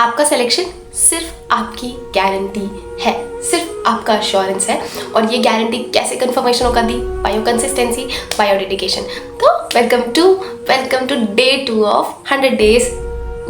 आपका सिलेक्शन सिर्फ आपकी गारंटी है, सिर्फ आपका अश्योरेंस है। और ये गारंटी कैसे कंफर्मेशन होगा दी? By your consistency, by your dedication. तो welcome to day 2 of 100 days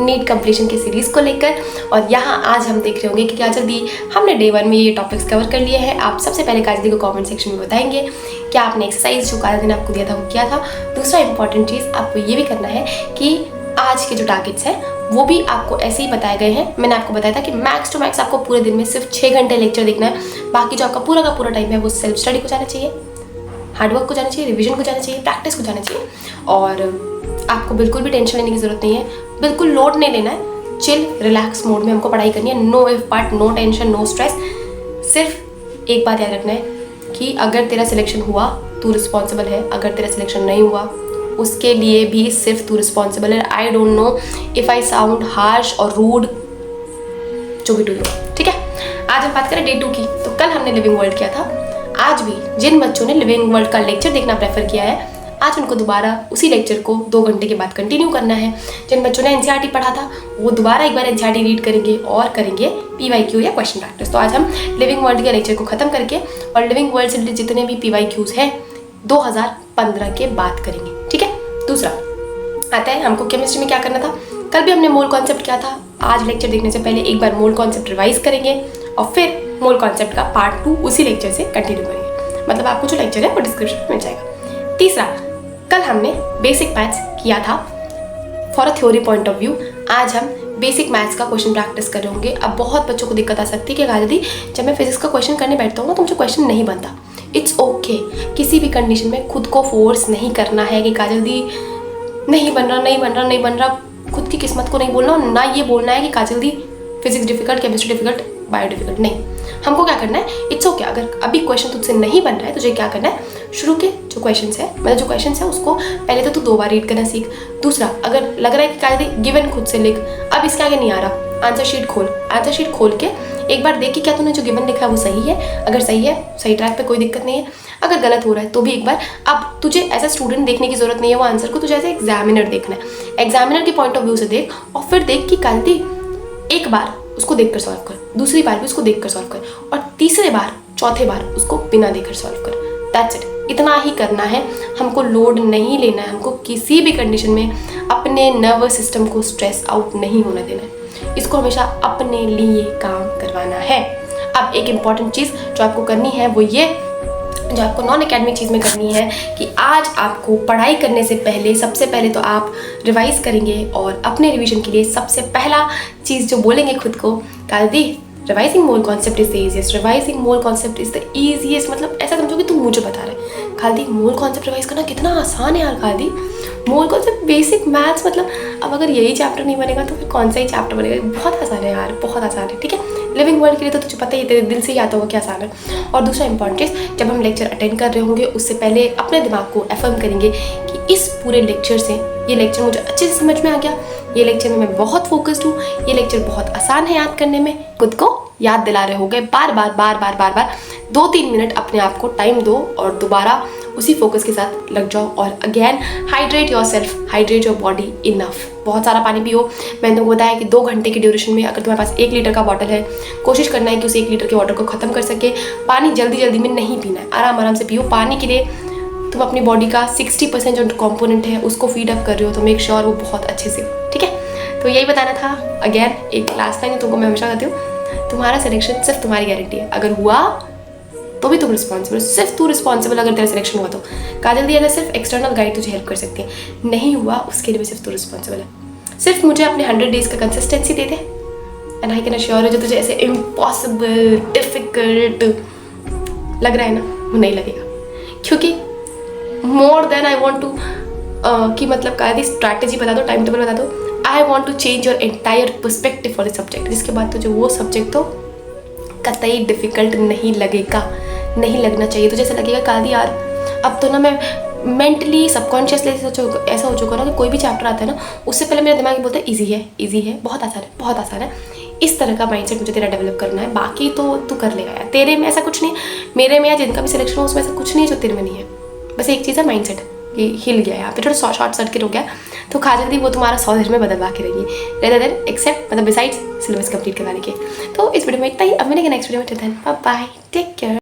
NEET completion की सीरीज को लेकर। और यहाँ आज हम देख रहे होंगे कि काजल दी हमने डे 1 में ये टॉपिक्स कवर कर लिए हैं। आप सबसे पहले काजल दी को कमेंट सेक्शन में बताएंगे क्या आपने एक्सरसाइज जो काजल दी ने आपको दिया था वो किया था। दूसरा इंपॉर्टेंट चीज़ आपको ये भी करना है कि आज के जो टारगेट्स हैं वो भी आपको ऐसे ही बताए गए हैं। मैंने आपको बताया था कि मैक्स टू मैक्स आपको पूरे दिन में सिर्फ 6 घंटे लेक्चर देखना है। बाकी जो आपका पूरा का पूरा टाइम है वो सेल्फ स्टडी को जाना चाहिए, हार्डवर्क को जाना चाहिए, रिवीजन को जाना चाहिए, प्रैक्टिस को जाना चाहिए। और आपको बिल्कुल भी टेंशन लेने की ज़रूरत नहीं है, बिल्कुल लोड नहीं लेना है। चिल रिलैक्स मोड में हमको पढ़ाई करनी है। No if but, no tension, no stress. सिर्फ एक बात याद रखना है कि अगर तेरा सिलेक्शन हुआ तू रिस्पॉन्सिबल है, अगर तेरा सिलेक्शन नहीं हुआ उसके लिए भी सिर्फ तू रिस्पॉन्सिबल है। I don't know if I sound harsh और रूड, जो भी टू यू, ठीक है। आज हम बात करें डे 2 की। तो कल हमने लिविंग वर्ल्ड किया था। आज भी जिन बच्चों ने लिविंग वर्ल्ड का लेक्चर देखना प्रेफर किया है, आज उनको दोबारा उसी लेक्चर को 2 घंटे के बाद कंटिन्यू करना है। जिन बच्चों ने एनसीईआरटी पढ़ा था वो दोबारा एक बार एनसीईआरटी रीड करेंगे और करेंगे पीवाईक्यू या क्वेश्चन प्रैक्टिस। तो आज हम लिविंग वर्ल्ड के लेक्चर को खत्म करके और लिविंग वर्ल्ड से जितने भी पीवाईक्यूज हैं 2015 के बाद करेंगे, ठीक है। दूसरा आता है हमको केमिस्ट्री में क्या करना था। कल भी हमने मोल कॉन्सेप्ट किया था। आज लेक्चर देखने से पहले एक बार मोल कॉन्सेप्ट रिवाइज करेंगे और फिर मोल कॉन्सेप्ट का पार्ट 2 उसी लेक्चर से कंटिन्यू करेंगे। मतलब आपको जो लेक्चर है वो डिस्क्रिप्शन में मिल जाएगा। तीसरा, कल हमने बेसिक मैथ्स किया था for a theory point of view. आज हम बेसिक मैथ्स का क्वेश्चन प्रैक्टिस कर रहे होंगे। अब बहुत बच्चों को दिक्कत आ सकती है कि काजल दी जब मैं फिजिक्स का क्वेश्चन करने बैठता हूँ तो मुझे क्वेश्चन नहीं बनता। इट्स ओके, किसी भी कंडीशन में खुद को फोर्स नहीं करना है कि काजल दी नहीं बन रहा। खुद की किस्मत को नहीं बोलना, ना ये बोलना है कि Kajal di physics difficult, chemistry difficult, bio difficult. नहीं, हमको क्या करना है, इट्स ओके अगर अभी क्वेश्चन तुझसे नहीं बन रहा है तुझे क्या करना है, शुरू के जो क्वेश्चन है मतलब जो क्वेश्चन है उसको पहले तो तू 2 बार रीड करना सीख। दूसरा, अगर लग रहा है कि काजल दी गिवन खुद से लिख, अब इसके आगे नहीं आ रहा, आंसर शीट खोल के एक बार देख कि क्या तूने जो गिवन लिखा है वो सही है। अगर सही है सही ट्रैक पे, कोई दिक्कत नहीं है। अगर गलत हो रहा है तो भी एक बार, अब तुझे एज अ स्टूडेंट देखने की जरूरत नहीं है वो आंसर को, तुझे एज ए एग्जामिनर देखना है। एग्जामिनर के पॉइंट ऑफ व्यू से देख और फिर देख कि काजल दी एक बार उसको देखकर सॉल्व कर, दूसरी बार भी उसको देखकर सॉल्व कर और तीसरे बार चौथे बार उसको बिना देखकर सॉल्व कर। दैट्स इट, इतना ही करना है। हमको लोड नहीं लेना है, हमको किसी भी कंडीशन में अपने नर्वस सिस्टम को स्ट्रेस आउट नहीं होने देना है। इसको हमेशा अपने लिए काम करवाना है। अब एक इम्पॉर्टेंट चीज़ जो आपको करनी है वो ये, जो आपको नॉन एकेडमिक चीज़ में करनी है कि आज आपको पढ़ाई करने से पहले सबसे पहले तो आप रिवाइज करेंगे और अपने रिवीजन के लिए सबसे पहला चीज़ जो बोलेंगे खुद को, Kajal di revising mole concept is the easiest, revising mole concept is the easiest. मतलब ऐसा समझो कि तुम मुझे बता रहे काजल दी मोल कॉन्सेप्ट रिवाइज करना कितना आसान है यार। काजल दी मोल कॉन्सेप्ट बेसिक मैथ्स, मतलब अब अगर यही चैप्टर नहीं बनेगा तो फिर कौन सा ही चैप्टर बनेगा। बहुत आसान है यार, बहुत आसान है, ठीक है। लिविंग वर्ल्ड के लिए तो तुझे पता ही, तेरे दिल से ही आता होगा क्या आसान है। और दूसरा इंपॉर्टेंट चीज़, जब हम लेक्चर अटेंड कर रहे होंगे उससे पहले अपने दिमाग को एफर्म करेंगे कि इस पूरे लेक्चर से ये लेक्चर मुझे अच्छे से समझ में आ गया, ये लेक्चर में मैं बहुत फोकस्ड हूँ, ये लेक्चर बहुत आसान है याद करने में। खुद को याद दिला रहे होंगे बार बार 2-3 मिनट अपने आप को टाइम दो और दोबारा उसी फोकस के साथ लग जाओ। और again hydrate your self, hydrate your body enough. बहुत सारा पानी पियो। मैंने तुमको बताया कि 2 घंटे की ड्यूरेशन में अगर तुम्हारे पास 1 लीटर का बॉटल है, कोशिश करना है कि उस 1 लीटर के वाटर को ख़त्म कर सके। पानी जल्दी में नहीं पीना है, आराम से पियो। पानी के लिए तुम अपनी बॉडी का 60% जो कॉम्पोनेंट है उसको फीड अप कर रहे हो, तो मेक श्योर वो बहुत अच्छे से, ठीक है। तो यही बताना था। अगेन एक लास्ट टाइम तुमको मैं हमेशा कहती हूँ, तुम्हारा सिलेक्शन सिर्फ तुम्हारी गारंटी है। अगर हुआ तो भी तुम रिस्पॉन्सिबल, सिर्फ तू रिस्पॉन्सिबल अगर तेरा सिलेक्शन हुआ तो। काजल दी अगर सिर्फ एक्सटर्नल गाइड तुझे हेल्प कर सकती है, नहीं हुआ उसके लिए भी सिर्फ तू रिस्पॉन्सिबल है। सिर्फ मुझे अपने 100 डेज का consistency they they and I can assure है जो तुझे ऐसे इम्पॉसिबल डिफिकल्ट लग रहा है ना वो नहीं लगेगा। क्योंकि more then I want to कि मतलब काजल दी स्ट्रैटेजी बता दो, टाइम टेबल बता दो, I want to change your entire perspective for the subject. जिसके बाद तुझे वो सब्जेक्ट तो कतई डिफिकल्ट नहीं लगेगा, नहीं लगना चाहिए। तो जैसे लगेगा काजल दी यार अब तो ना मैं मेंटली सबकॉन्शियसली ऐसा हो चुका ना कि कोई भी चैप्टर आता है ना उससे पहले मेरा दिमाग बोलता है ईजी है, बहुत आसान है। इस तरह का माइंडसेट मुझे तेरा डेवलप करना है। बाकी तो तू कर लेगा यार, तेरे में ऐसा कुछ नहीं, मेरे में या जिनका भी सिलेक्शन हो उसमें ऐसा कुछ नहीं है जो तेरे में नहीं है। बस एक चीज़ है माइंडसेट कि हिल गया, यहाँ पे थोड़ा शॉर्ट सर्किट हो गया, तो खाजल दी वो तुम्हारा 100 दिन में बदलवा के रहेगी, रेदर देन एक्सेप्ट मतलब बिसाइड्स सिलेबस कंप्लीट करवाने के। तो इस वीडियो में इतना ही, अब मिलेंगे नेक्स्ट वीडियो में, till then bye bye, take care.